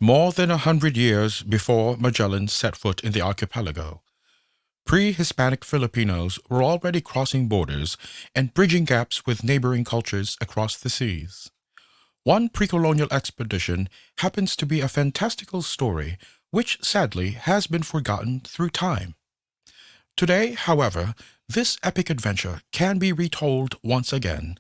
More than 100 years before Magellan set foot in the archipelago, pre-Hispanic Filipinos were already crossing borders and bridging gaps with neighboring cultures across the seas. One pre-colonial expedition happens to be a fantastical story which sadly has been forgotten through time. Today, however, this epic adventure can be retold once again,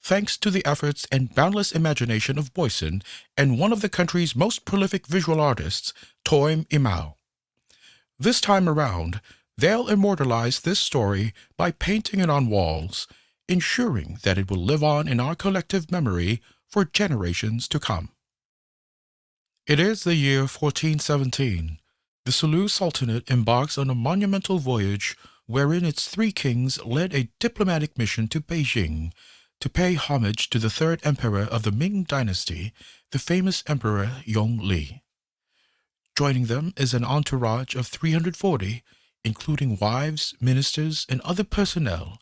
thanks to the efforts and boundless imagination of Boysen and one of the country's most prolific visual artists, Toim Imao. This time around, they'll immortalize this story by painting it on walls, ensuring that it will live on in our collective memory for generations to come. It is the year 1417. The Sulu Sultanate embarks on a monumental voyage wherein its three kings led a diplomatic mission to Beijing to pay homage to the third emperor of the Ming dynasty, the famous Emperor Yongle. Joining them is an entourage of 340, including wives, ministers, and other personnel,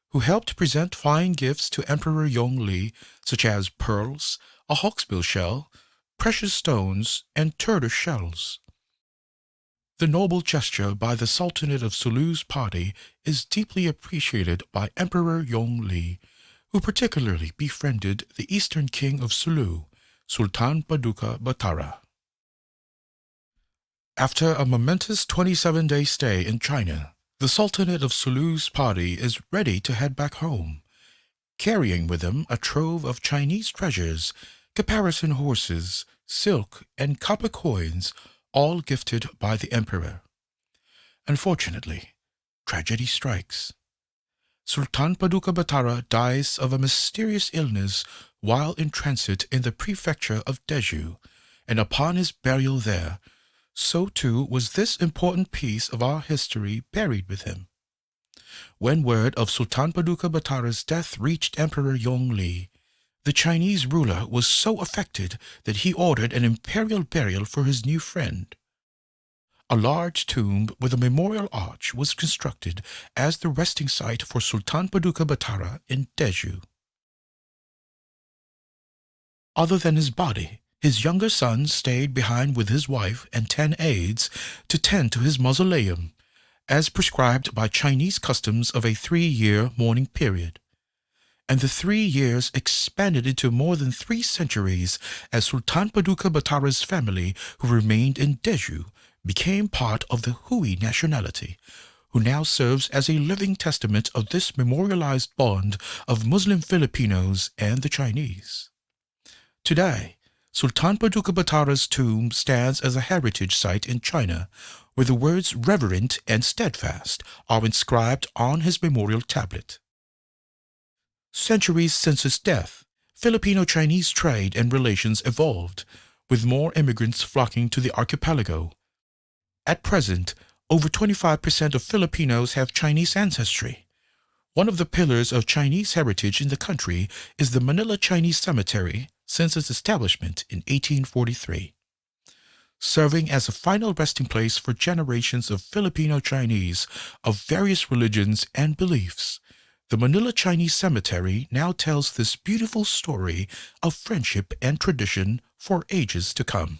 who helped present fine gifts to Emperor Yongle, such as pearls, a hawksbill shell, precious stones, and tortoise shells. The noble gesture by the Sultanate of Sulu's party is deeply appreciated by Emperor Yongle, who particularly befriended the eastern king of Sulu, Sultan Paduka Batara. After a momentous 27-day stay in China, the Sultanate of Sulu's party is ready to head back home, carrying with them a trove of Chinese treasures, caparison horses, silk, and copper coins, all gifted by the emperor. Unfortunately, tragedy strikes. Sultan Paduka Batara dies of a mysterious illness while in transit in the prefecture of Deju, and upon his burial there, so too was this important piece of our history buried with him. When word of Sultan Paduka Batara's death reached Emperor Yongle, the Chinese ruler was so affected that he ordered an imperial burial for his new friend. A large tomb with a memorial arch was constructed as the resting site for Sultan Paduka Batara in Deju. Other than his body, his younger son stayed behind with his wife and 10 aides to tend to his mausoleum, as prescribed by Chinese customs of a 3-year mourning period. And the 3 years expanded into more than 3 centuries as Sultan Paduka Batara's family, who remained in Deju, became part of the Hui nationality, who now serves as a living testament of this memorialized bond of Muslim Filipinos and the Chinese. Today, Sultan Paduka Batara's tomb stands as a heritage site in China, where the words reverent and steadfast are inscribed on his memorial tablet. Centuries since his death, Filipino-Chinese trade and relations evolved, with more immigrants flocking to the archipelago. At present, over 25% of Filipinos have Chinese ancestry. One of the pillars of Chinese heritage in the country is the Manila Chinese Cemetery since its establishment in 1843. Serving as a final resting place for generations of Filipino-Chinese of various religions and beliefs, the Manila Chinese Cemetery now tells this beautiful story of friendship and tradition for ages to come.